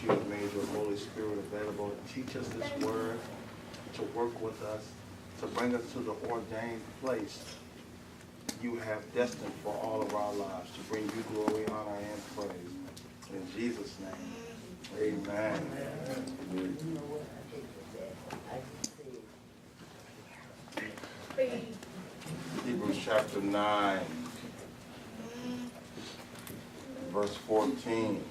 that you have made your Holy Spirit available to teach us this word, to work with us, to bring us to the ordained place you have destined for all of our lives, to bring you glory, honor, and praise. In Jesus' name, amen. Hebrews chapter 9, verse 14.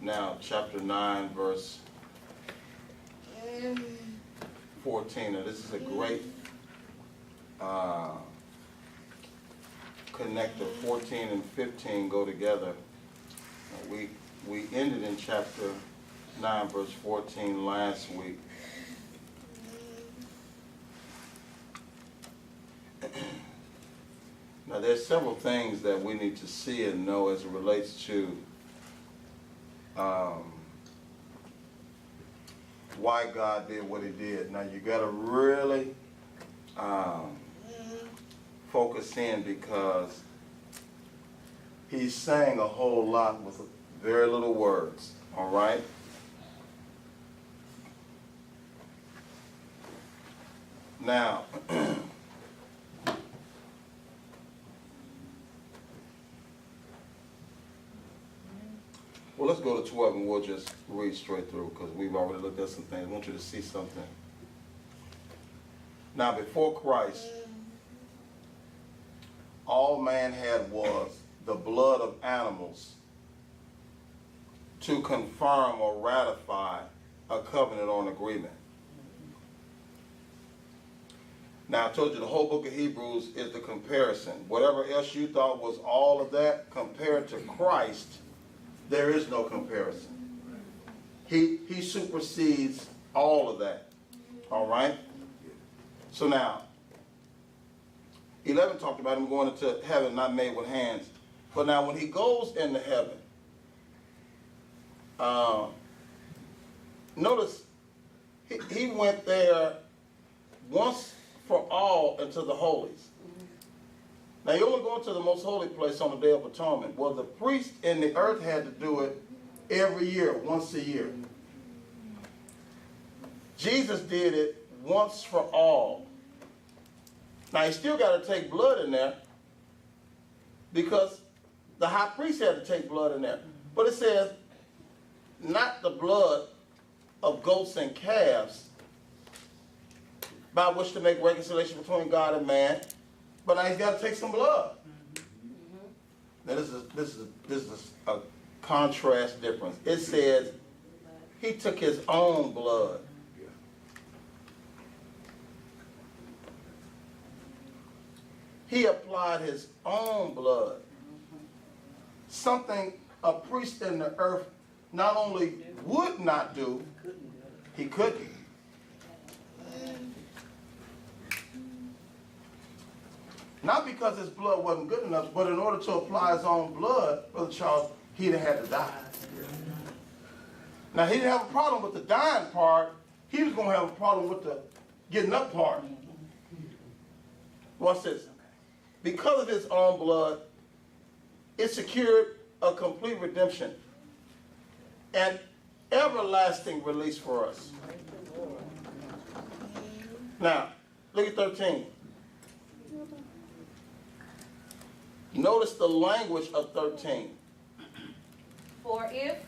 Now, chapter 9, verse 14. Now, this is a great connector. 14 and 15 go together. We ended in chapter 9, verse 14 last week. Now, there's several things that we need to see and know as it relates to why God did what he did. Now, you got to really focus in, because he's saying a whole lot with very little words, all right? Now, well, let's go to 12 and we'll just read straight through, because we've already looked at some things. I want you to see something. Now, before Christ, all man had was the blood of animals to confirm or ratify a covenant or an agreement. Now, I told you the whole book of Hebrews is the comparison. Whatever else you thought was all of that, compared to Christ, there is no comparison. He supersedes all of that. All right? So now, 11 talked about him going into heaven not made with hands. But now when he goes into heaven, notice he went there once for all into the holies. Now you only go into the most holy place on the Day of Atonement. Well, the priest in the earth had to do it every year, once a year. Jesus did it once for all. Now, he still got to take blood in there, because the high priest had to take blood in there. But it says, not the blood of goats and calves by which to make reconciliation between God and man, but now he's got to take some blood. Now, this is a contrast difference. It says he took his own blood. He applied his own blood. Something a priest in the earth not only would not do, he couldn't. Not because his blood wasn't good enough, but in order to apply his own blood, Brother Charles, he'd have had to die. Now, he didn't have a problem with the dying part. He was going to have a problem with the getting up part. Watch this. Because of his own blood, it secured a complete redemption and everlasting release for us. Now, look at 13. Notice the language of 13. For if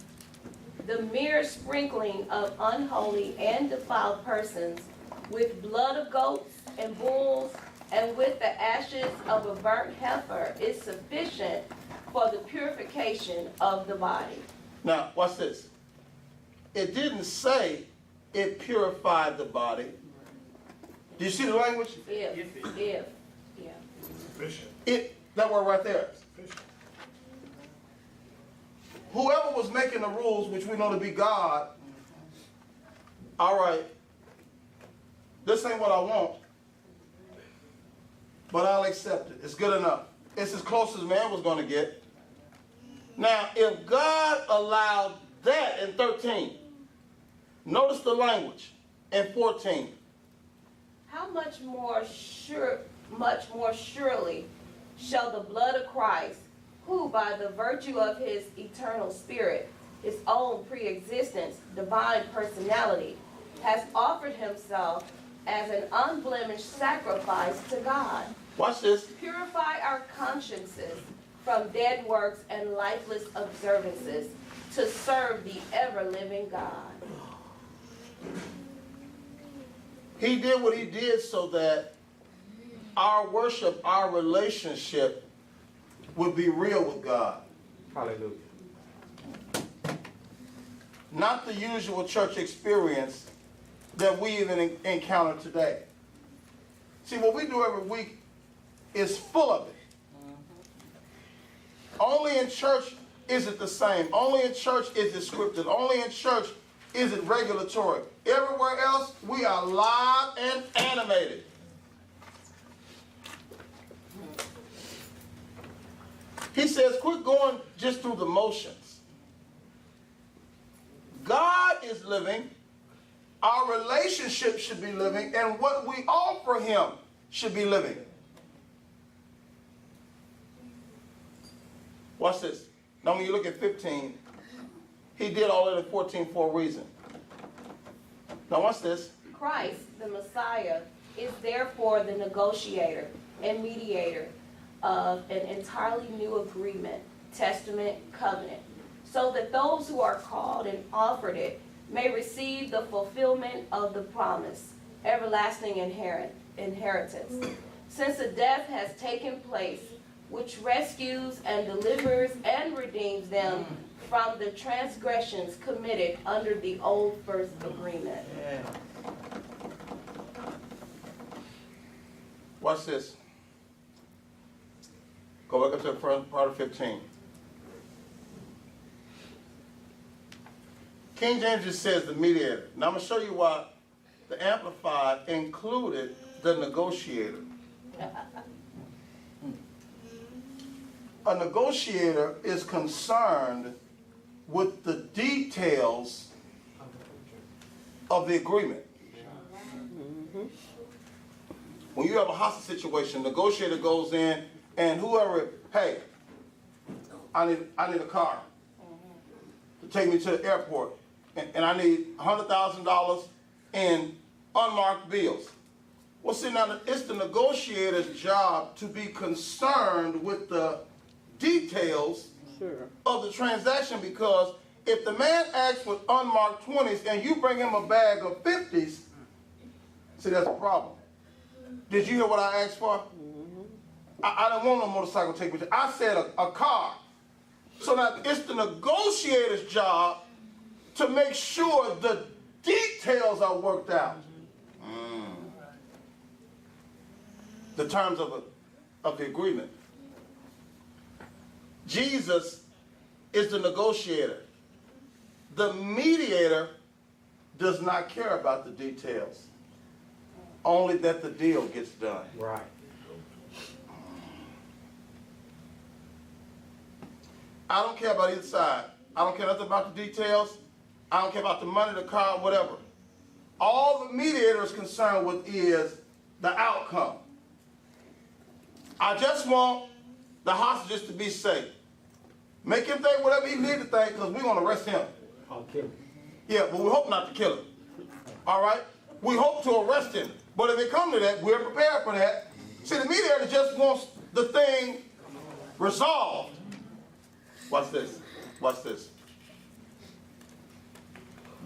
the mere sprinkling of unholy and defiled persons with blood of goats and bulls and with the ashes of a burnt heifer is sufficient for the purification of the body. Now, watch this. It didn't say it purified the body. Do you see the language? If, yeah. Sufficient. That word right there. Sufficient. Whoever was making the rules, which we know to be God, all right, this ain't what I want, but I'll accept it. It's good enough. It's as close as man was going to get. Now, if God allowed that in 13, Notice the language in 14. How much more surely shall the blood of Christ, who by the virtue of his eternal spirit, his own pre-existence, divine personality, has offered himself as an unblemished sacrifice to God. Watch this. Purify our consciences from dead works and lifeless observances to serve the ever-living God. He did what he did so that our worship, our relationship would be real with God. Hallelujah. Not the usual church experience that we even encounter today. See, what we do every week is full of it. Only in church is it the same. Only in church is it scripted. Only in church is it regulatory. Everywhere else, we are live and animated. He says, quit going just through the motions. God is living. Our relationship should be living. And what we offer him should be living. Watch this. Now when you look at 15, he did all of it in 14 for a reason. Now watch this. Christ, the Messiah, is therefore the negotiator and mediator of an entirely new agreement, testament, covenant, so that those who are called and offered it may receive the fulfillment of the promise, everlasting inheritance. Since a death has taken place, which rescues and delivers and redeems them from the transgressions committed under the old first agreement. Yeah. Watch this. Go back up to the front part of 15. King James just says the mediator. Now I'm going to show you why the Amplified included the negotiator. A negotiator is concerned with the details of the agreement. When you have a hostage situation, negotiator goes in and whoever, hey, I need a car to take me to the airport, and I need $100,000 in unmarked bills. Well, see, now it's the negotiator's job to be concerned with the details of the transaction, because if the man asks for unmarked 20s and you bring him a bag of 50s, see, that's a problem. Did you hear what I asked for? I didn't want no motorcycle to take me to. I said a car. So now it's the negotiator's job to make sure the details are worked out. The terms of the agreement. Jesus is the negotiator. The mediator does not care about the details, only that the deal gets done. Right. I don't care about either side. I don't care nothing about the details. I don't care about the money, the car, whatever. All the mediator is concerned with is the outcome. I just want the hostages to be safe. Make him think whatever he needs to think, because we're going to arrest him. Okay. Yeah, but we hope not to kill him. All right? We hope to arrest him. But if it comes to that, we're prepared for that. See, the mediator just wants the thing resolved. Watch this. Watch this.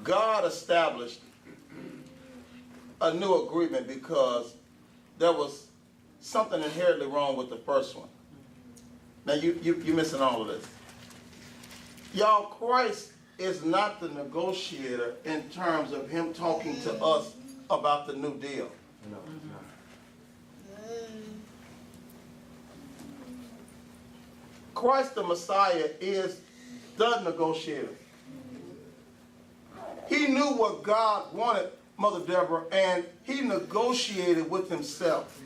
God established a new agreement because there was something inherently wrong with the first one. Now, you're missing all of this. Y'all, Christ is not the negotiator in terms of him talking to us about the new deal. No. Christ the Messiah is the negotiator. He knew what God wanted, Mother Deborah, and he negotiated with himself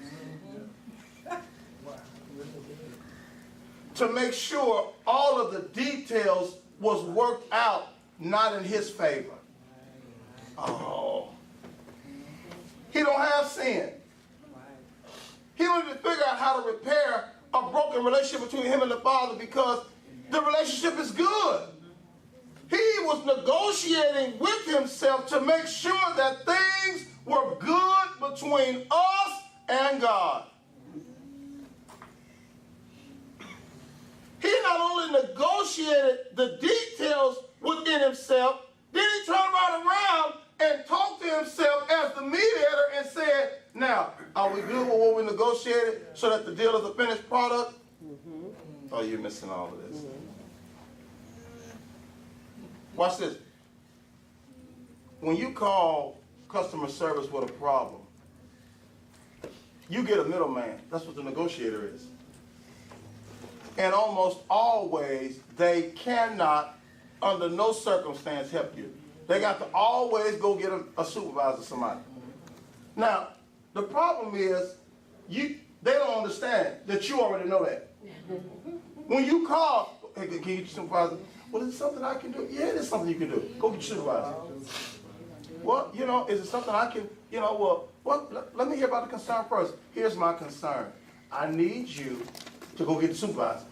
to make sure all of the details was worked out, not in his favor. Oh. He don't have sin. He wanted to figure out how to repair a broken relationship between him and the Father because the relationship is good. He was negotiating with himself to make sure that things were good between us and God. He not only negotiated the details within himself, then he turned right around and talked to himself as the mediator and said, now, are we good with what we negotiated so that the deal is a finished product? Oh, you're missing all of this. Watch this. When you call customer service with a problem, you get a middleman. That's what the negotiator is. And almost always, they cannot, under no circumstance, help you. They got to always go get a supervisor, somebody. Now, the problem is, they don't understand that you already know that. When you call, hey, can you get your supervisor? Well, is it something I can do? Yeah, it is something you can do. Go get your supervisor. Well, is it something I can, let me hear about the concern first. Here's my concern. I need you to go get the supervisor.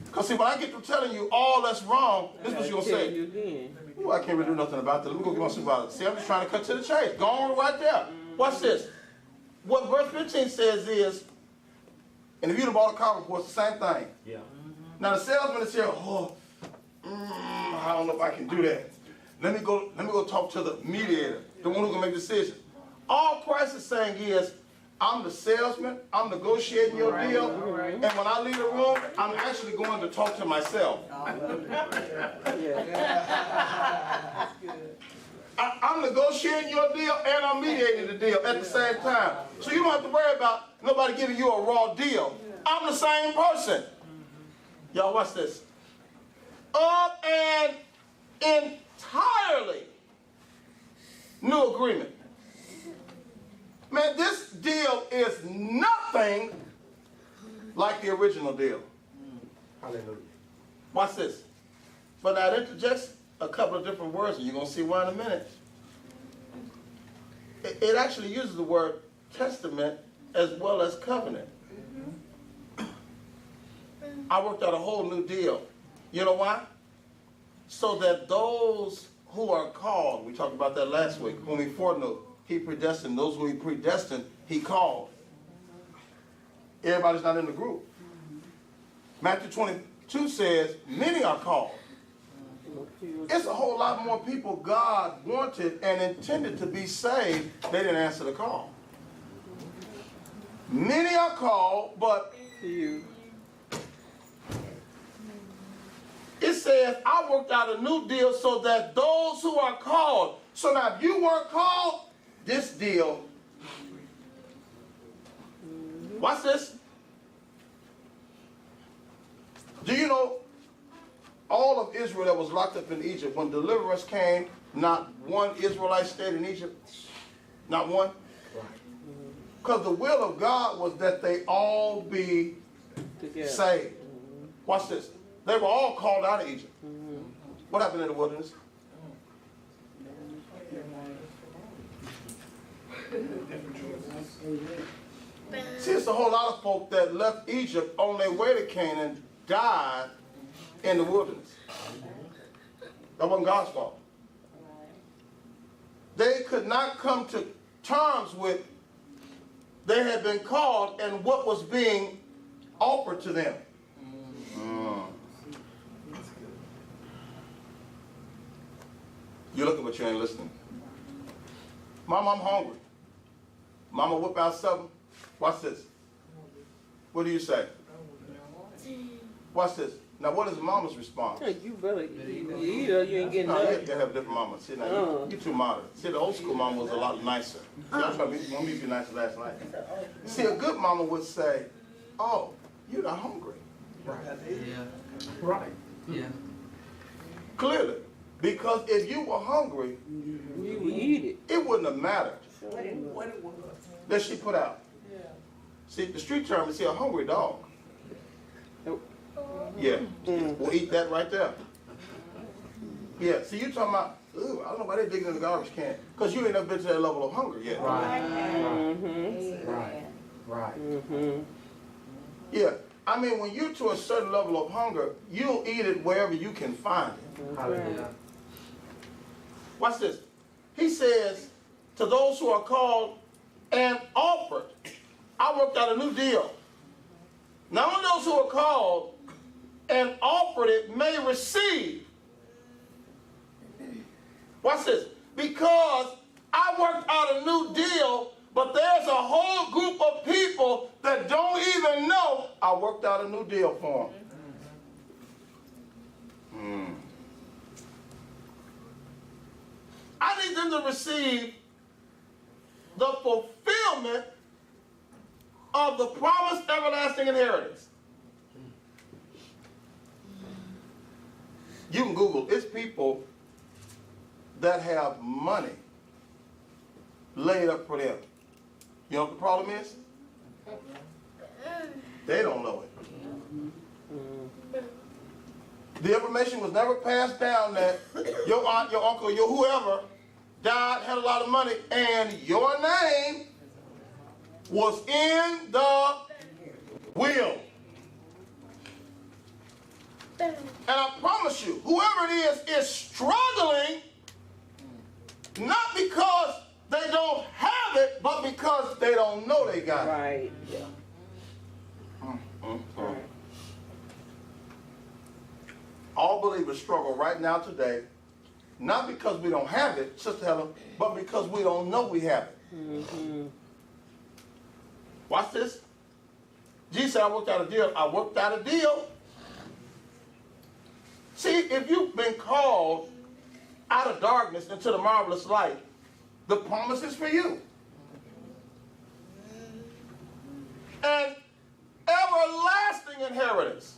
Because see, when I get to telling you all that's wrong, this is what you're going to say. Ooh, I can't really do nothing about that. Let me go get my supervisor. See, I'm just trying to cut to the chase. Go on right there. Watch this. What verse 15 says is, and if you'd have bought a car before, it's the same thing. Yeah. Now the salesman is here, I don't know if I can do that. Let me go talk to the mediator, the one who can make decisions. All Christ is saying is, I'm the salesman, I'm negotiating your deal, and when I leave the room, I'm actually going to talk to myself. I'm negotiating your deal and I'm mediating the deal at the same time. So you don't have to worry about nobody giving you a raw deal. I'm the same person. Y'all watch this. Of an entirely new agreement. Man, this deal is nothing like the original deal. Hallelujah. Watch this. But now it interjects a couple of different words, and you're going to see why in a minute. It actually uses the word testament as well as covenant. I worked out a whole new deal. You know why? So that those who are called, we talked about that last week, whom he foreknew, he predestined. Those who he predestined, he called. Everybody's not in the group. Matthew 22 says, many are called. It's a whole lot more people God wanted and intended to be saved. They didn't answer the call. Many are called, but few. It says, I worked out a new deal so that those who are called. So now if you weren't called, this deal. Watch this. Do you know all of Israel that was locked up in Egypt, when deliverance came, not one Israelite stayed in Egypt? Not one? Because the will of God was that they all be saved. Watch this. They were all called out of Egypt. What happened in the wilderness? See, it's a whole lot of folk that left Egypt on their way to Canaan, died in the wilderness. That wasn't God's fault. They could not come to terms with they had been called and what was being offered to them. You're looking, but you ain't listening. Mom, I'm hungry. Mama whip out something. Watch this. What do you say? Watch this. Now, what is mama's response? You better eat or you ain't getting no, nothing. You have a different mama. See, now, you're too modern. See, the old school mama was a lot nicer. See, I'm trying to be nicer last night. See, a good mama would say, oh, you're not hungry. Right. Yeah. Right. Yeah. Clearly. Because if you were hungry, you would eat it. It wouldn't have mattered. That she put out. Yeah. See, the street term is a hungry dog. Yeah, we'll eat that right there. Yeah, see, you talking about, ooh, I don't know why they digging in the garbage can. Because you ain't never been to that level of hunger yet. Right. Yeah, I mean, when you're to a certain level of hunger, you'll eat it wherever you can find it. Hallelujah. Watch this. He says, to those who are called and offered, I worked out a new deal. Not only those who are called and offered it may receive. Watch this. Because I worked out a new deal, but there's a whole group of people that don't even know I worked out a new deal for them. I need them to receive the fulfillment of the promised everlasting inheritance. You can Google, it's people that have money laid up for them. You know what the problem is? They don't know it. The information was never passed down that your aunt, your uncle, your whoever died, had a lot of money, and your name was in the will. And I promise you, whoever it is struggling, not because they don't have it, but because they don't know they got it. Right. All believers struggle right now today, not because we don't have it, Sister Helen, but because we don't know we have it. Watch this. Jesus said, I worked out a deal. I worked out a deal. See, if you've been called out of darkness into the marvelous light, the promise is for you. And everlasting inheritance.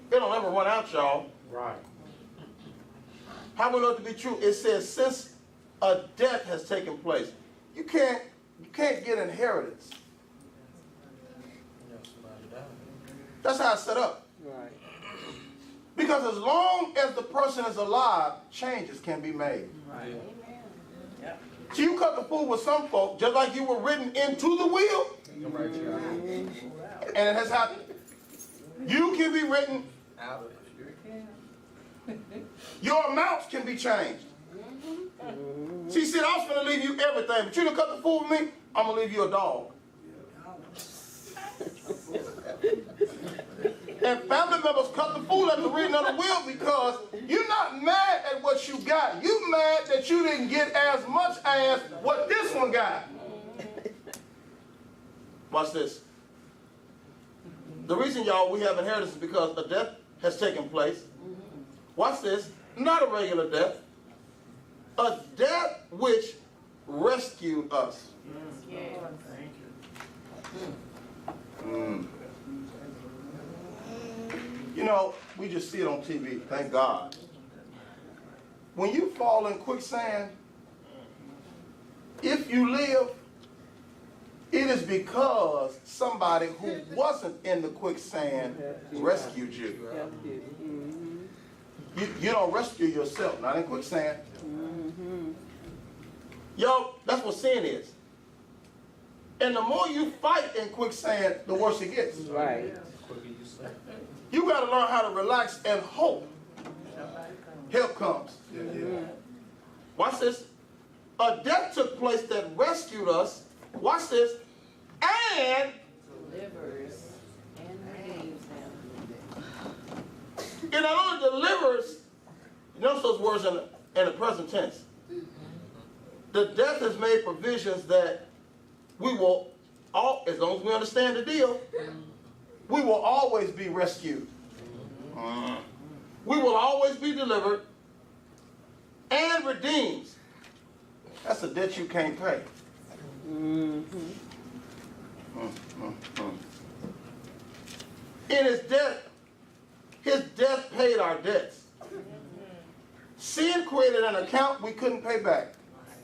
It'll never run out, y'all. Right. How we know it to be true? It says, since a death has taken place, you can't get inheritance. That's how it's set up. Right. Because as long as the person is alive, changes can be made. Right. So you cut the fool with some folk, just like you were written into the will, and it has happened. You can be written out. Your amounts can be changed. See, I was going to leave you everything, but you done cut the fool with me, I'm going to leave you a dog. And family members cut the fool at the reading of the will because you're not mad at what you got. You mad that you didn't get as much as what this one got. Watch this. The reason, y'all, we have inheritance is because a death has taken place. Watch this. Not a regular death. A death which rescued us. You know, we just see it on TV, thank God. When you fall in quicksand, if you live, it is because somebody who wasn't in the quicksand rescued you. You don't rescue yourself, not in quicksand. Yo, that's what sin is. And the more you fight in quicksand, the worse it gets. Right. You got to learn how to relax and hope. Help comes. Watch this. A death took place that rescued us. Watch this. And delivers and redeems them. it not only delivers, notice those words in the present tense. The death has made provisions that we will, as long as we understand the deal, we will always be rescued. We will always be delivered and redeemed. That's a debt you can't pay. In his death paid our debts. Sin created an account we couldn't pay back.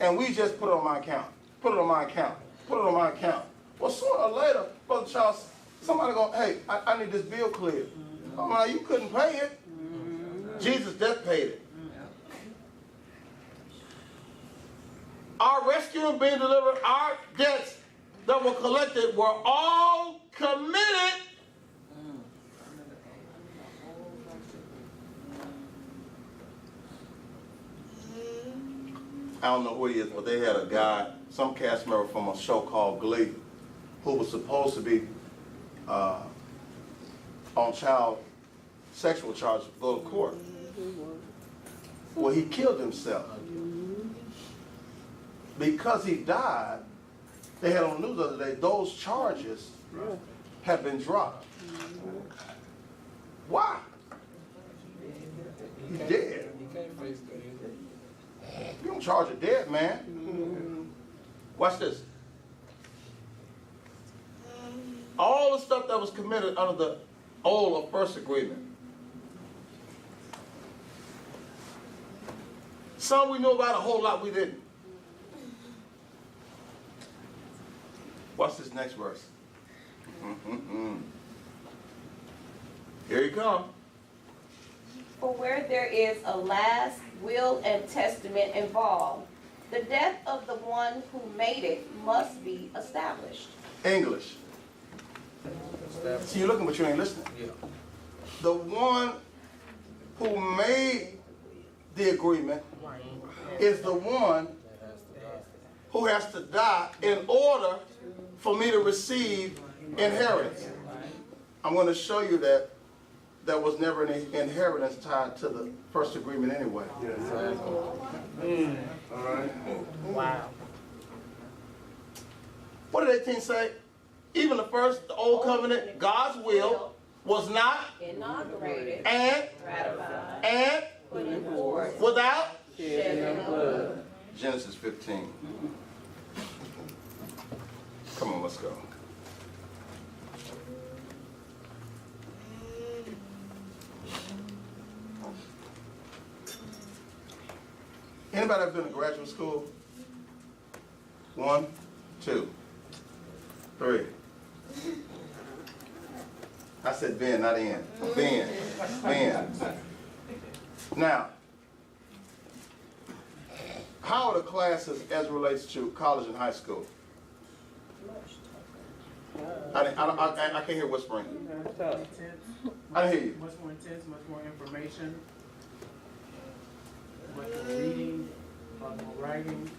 And we just put it on my account. Put it on my account. Put it on my account. Well, sooner or later, Brother Charles, somebody going, hey, I need this bill cleared. Oh, no, you couldn't pay it. Jesus' death paid it. our rescue and being delivered, our debts that were collected were all committed I don't know who he is, but they had a guy, some cast member from a show called Glee, who was supposed to be on child sexual charges, go to court. Well, he killed himself. Because he died, they had on the news the other day, those charges have been dropped. Why? He's dead. You don't charge a dead man. Watch this. All the stuff that was committed under the old or first agreement. Some we know about, a whole lot we didn't. Watch this next verse. Here you come. For where there is a last will and testament involved, the death of the one who made it must be established. English. See, you're looking, but you ain't listening. The one who made the agreement is the one who has to die in order for me to receive inheritance. I'm going to show you that there was never any inheritance tied to the first agreement anyway. All right. Wow. What did 18 say? Even the first, the old covenant, God's will was not Inaugurated, and ratified, put in force, without shedding of blood. Genesis 15. Come on, let's go. Anybody ever been to graduate school? 1, 2, 3. I said been, not in. Been. Now, how are the classes as it relates to college and high school? I can't hear whispering. I didn't hear you. Much more intense, much more information, much more reading, much more writing.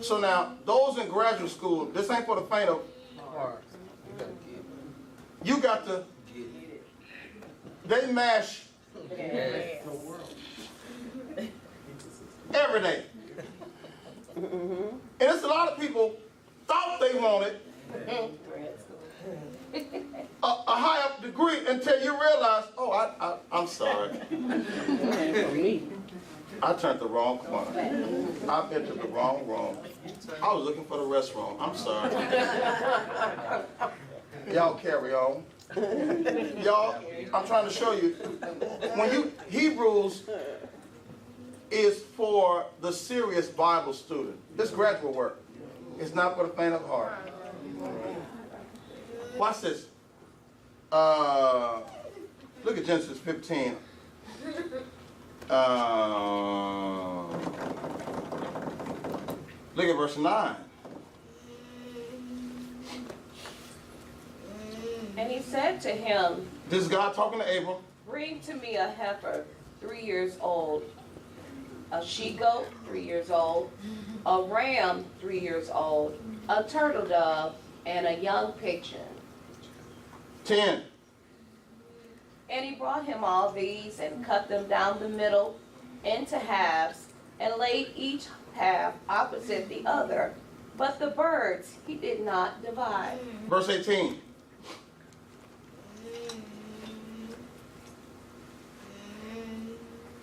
So now, those in graduate school, this ain't for the faint of Heart. you got to, they mash The world. every day. And it's a lot of people thought they wanted a high up degree until you realize, oh, I'm sorry. For me. I turned the wrong corner. I entered the wrong room. I was looking for the restroom. I'm sorry. Y'all carry on. Y'all, I'm trying to show you. Hebrews is for the serious Bible student. This graduate work. It's not for the faint of heart. Watch this. Look at Genesis 15. Look at verse 9. And he said to him, This is God talking to Abram. bring to me a heifer 3 years old, a she-goat 3 years old, a ram 3 years old, a turtle dove, and a young pigeon. 10. And he brought him all these and cut them down the middle into halves and laid each half opposite the other. But the birds he did not divide. Verse 18.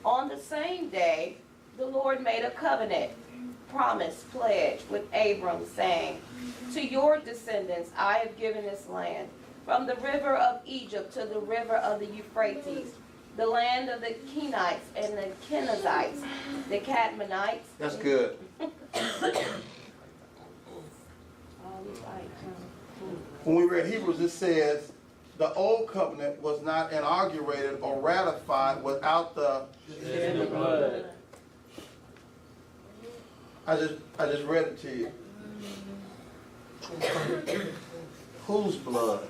On the same day, the Lord made a covenant, promise, pledge with Abram, saying, to your descendants I have given this land, from the river of Egypt to the river of the Euphrates, the land of the Kenites and the Kenizzites, the Cadmonites. That's good. When we read Hebrews, it says the old covenant was not inaugurated or ratified without the Shedding of blood. I just read it to you. Whose blood?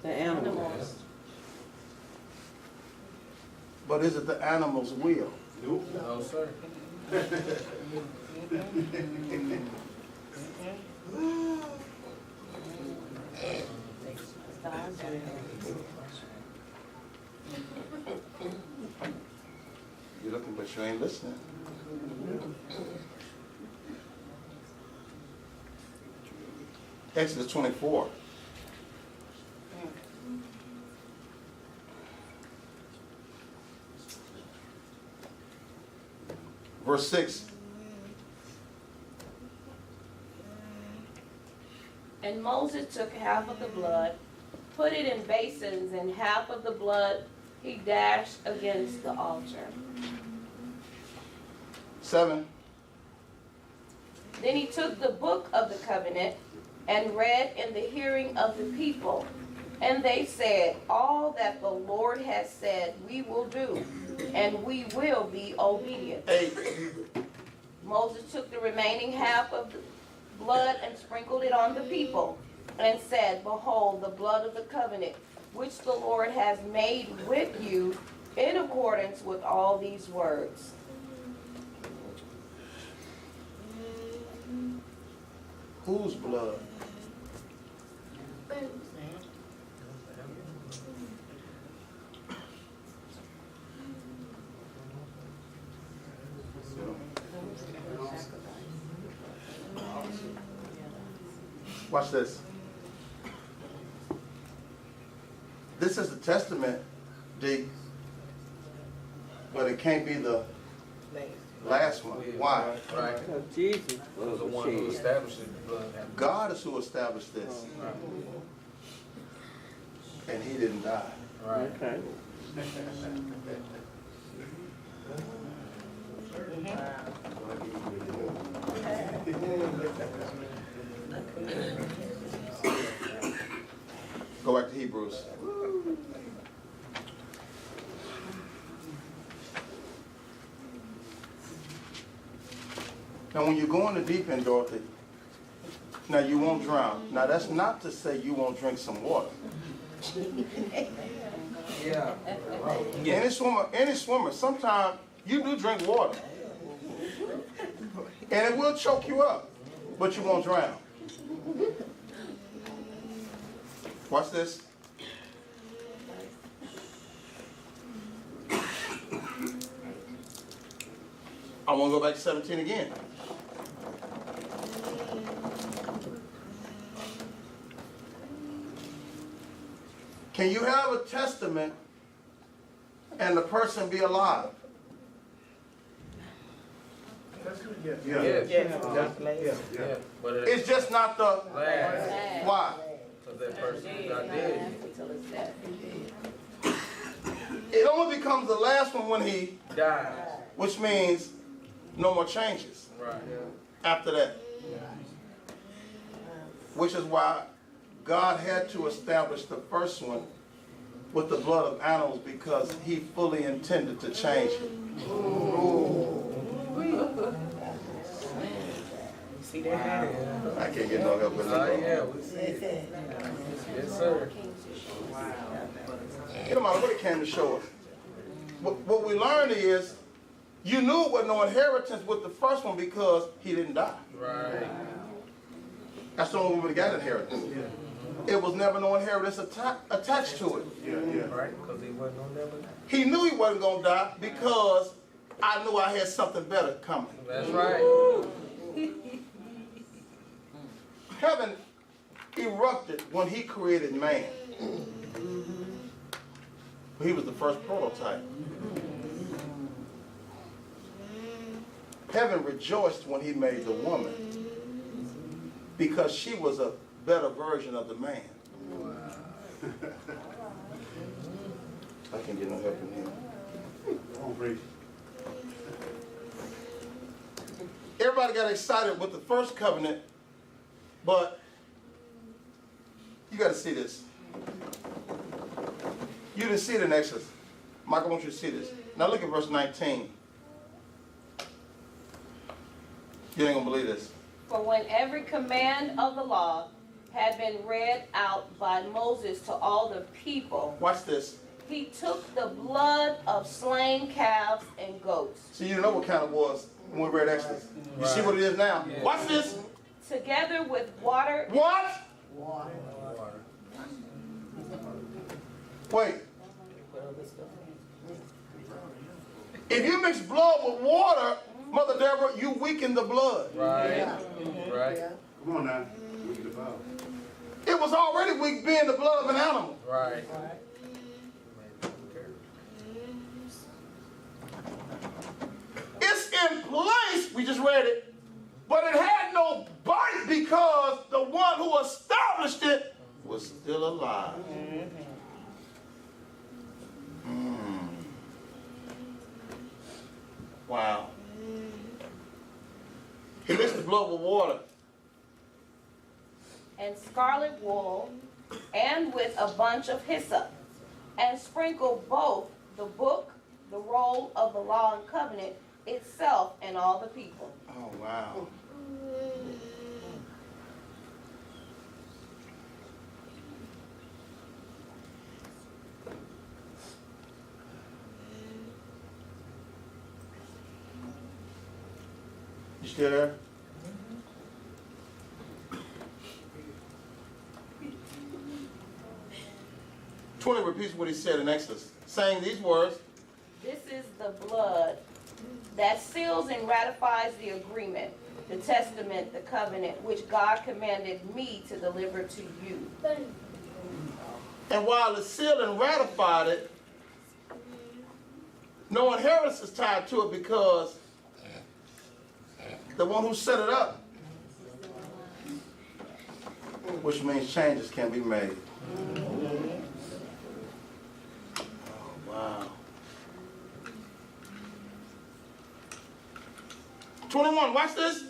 The animal. Animals. But is it the animal's will? No, sir. You're looking, but you ain't listening. Exodus 24. Verse 6. And Moses took half of the blood, put it in basins, and half of the blood he dashed against the altar. 7. Then he took the book of the covenant and read in the hearing of the people. And they said, all that the Lord has said we will do, and we will be obedient. 8. Moses took the remaining half of the blood and sprinkled it on the people, and said, behold, the blood of the covenant, which the Lord has made with you in accordance with all these words. Whose blood? Watch this. This is the testament, D, but it can't be the last one. Why? Right. Because Jesus Was the was one who shed. established it, the blood had. God is who established this, and he didn't die. Right. Okay. Go back to Hebrews. Now, when you go in the deep end, Dorothy, now you won't drown. Now, that's not to say you won't drink some water. Yeah. Any swimmer, sometimes you do drink water. And it will choke you up, but you won't drown. Watch this. I want to go back to 17 again. Can you have a testament and the person be alive? Yes. Yeah. But It's just not the last, why. because that person got dead. Until it's death. It only becomes the last one when he, Died. which means no more changes Right. after that. Which is why God had to establish the first one with the blood of animals, because he fully intended to change it. See that? I can't get no help with Oh, it. yeah, we see it. Yes, sir. It don't matter what it came to show us. What we learned is, you knew it was no inheritance with the first one because he didn't die. Right. That's the only way we would have got inheritance. It was never no inheritance attached to it. Right, because he wasn't on never. He knew he wasn't going to die because I knew I had something better coming. That's right. Heaven erupted when he created man. He was the first prototype. Heaven rejoiced when he made the woman because she was a better version of the man. I can't get no help from him. Everybody got excited with the first covenant, but you got to see this. You didn't see it in Exodus. Michael, I want you to see this. Now look at verse 19. You ain't gonna believe this. For when every command of the law had been read out by Moses to all the people, Watch this. he took the blood of slain calves and goats, So you know what kind it was when we read Exodus. You see what it is now? Yeah. Watch this. together with water. What? Water. Wait. If you mix blood with water, Mother Deborah, you weaken the blood. Right. Right. Come on now. Look at the Bible. It was already weak being the blood of an animal. Right. It's in place, we just read it, but it had no bite because the one who established it was still alive. Wow. He mixed the blood with water. And scarlet wool, and with a bunch of hyssop, and sprinkled both the book, the roll of the law and covenant itself, and all the people. Oh, wow. You still there? Twenty repeats what he said in Exodus, saying these words. This is the blood that seals and ratifies the agreement, the testament, the covenant, which God commanded me to deliver to you. And while it's sealed and ratified it, no inheritance is tied to it because the one who set it up, which means changes can be made. Oh, wow. 21, watch this.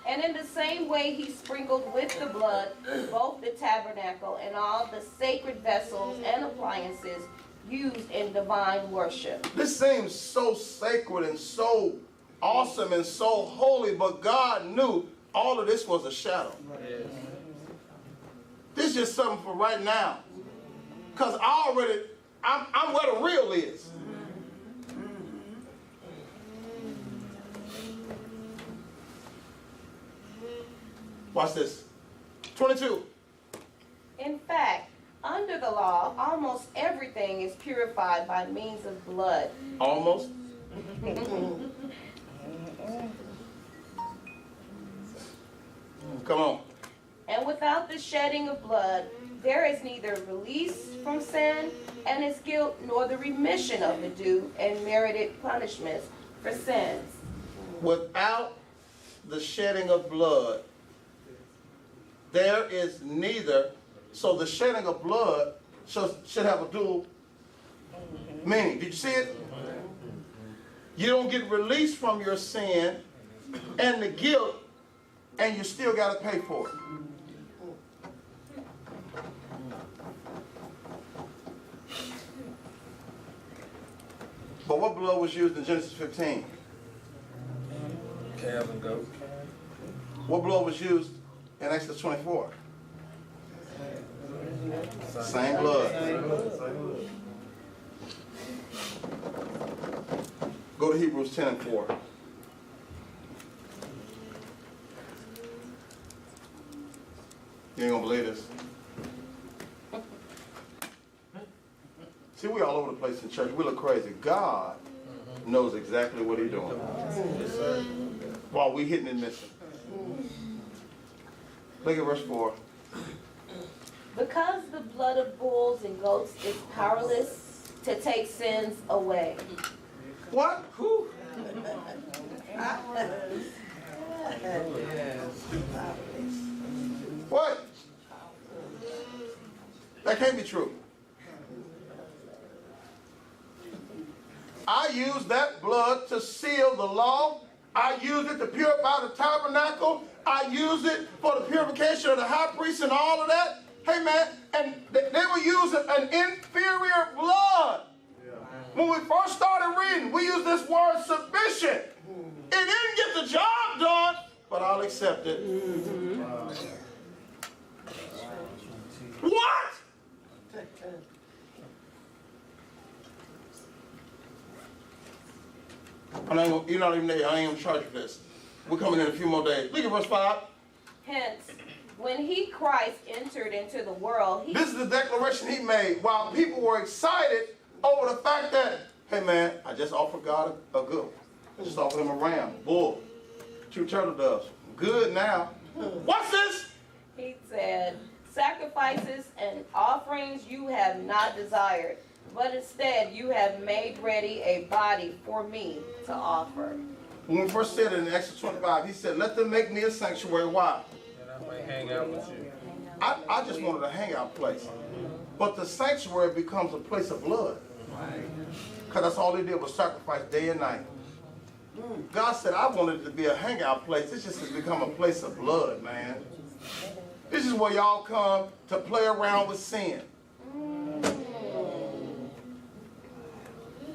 And in the same way he sprinkled with the blood both the tabernacle and all the sacred vessels and appliances used in divine worship. This seems so sacred and so awesome and so holy, but God knew all of this was a shadow. Yes. This is just something for right now. Because I'm where the real is. Watch this. 22. In fact, under the law, almost everything is purified by means of blood. Almost. Come on. And without the shedding of blood, there is neither release from sin and its guilt, nor the remission of the due and merited punishments for sins. Without the shedding of blood, there is neither. So the shedding of blood should have a dual meaning. Did you see it? You don't get released from your sin and the guilt, and you still got to pay for it. But what blood was used in Genesis 15? Calf and goat. What blood was used in Exodus 24? Same blood. Go to Hebrews 10 and 4. You ain't gonna believe this. See, we all over the place in church. We look crazy. God knows exactly what he's doing. Yes, sir. While we hitting and missing. Look at verse 4. Because the blood of bulls and goats is powerless to take sins away. What? Who? What? That can't be true. I used that blood to seal the law. I used it to purify the tabernacle. I used it for the purification of the high priest and all of that. Hey man, and they were using an inferior blood. When we first started reading, we used this word sufficient. It didn't get the job but I'll accept it. What? You're not even there. I ain't even charge you for this. We're coming in a few more days. Look at verse 5. Hence, when he, Christ, entered into the world, This is the declaration he made while people were excited over the fact that, hey man, I just offered God a good one. I just offered him a ram, bull, 2 turtle doves. Good now. What's this? he said, sacrifices and offerings you have not desired, but instead you have made ready a body for me to offer. When we first said it in Exodus 25, he said, let them make me a sanctuary. Why? And I might hang out with you. I just wanted a hangout place. But the sanctuary becomes a place of blood. Because that's all they did was sacrifice day and night. God said, I wanted it to be a hangout place. This just has become a place of blood, man. This is where y'all come to play around with sin.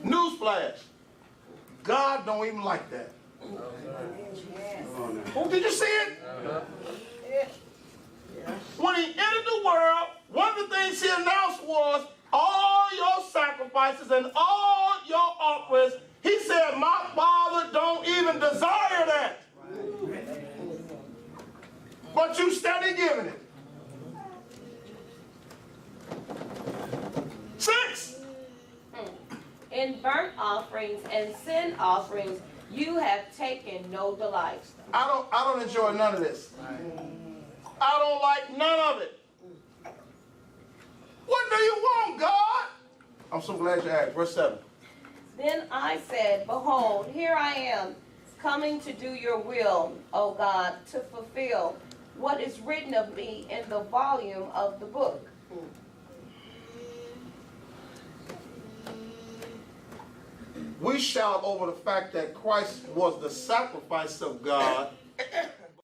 Newsflash. God don't even like that. Oh, did you see it? When he entered the world, one of the things he announced was all your sacrifices and all your offerings. He said, my Father don't even desire that. But you steady giving it. 6. In burnt offerings and sin offerings you have taken no delight. I don't enjoy none of this. I don't like none of it. What do you want, God? I'm so glad you asked. Verse 7. Then I said, behold, here I am, coming to do your will, O God, to fulfill what is written of me in the volume of the book. We shout over the fact that Christ was the sacrifice of God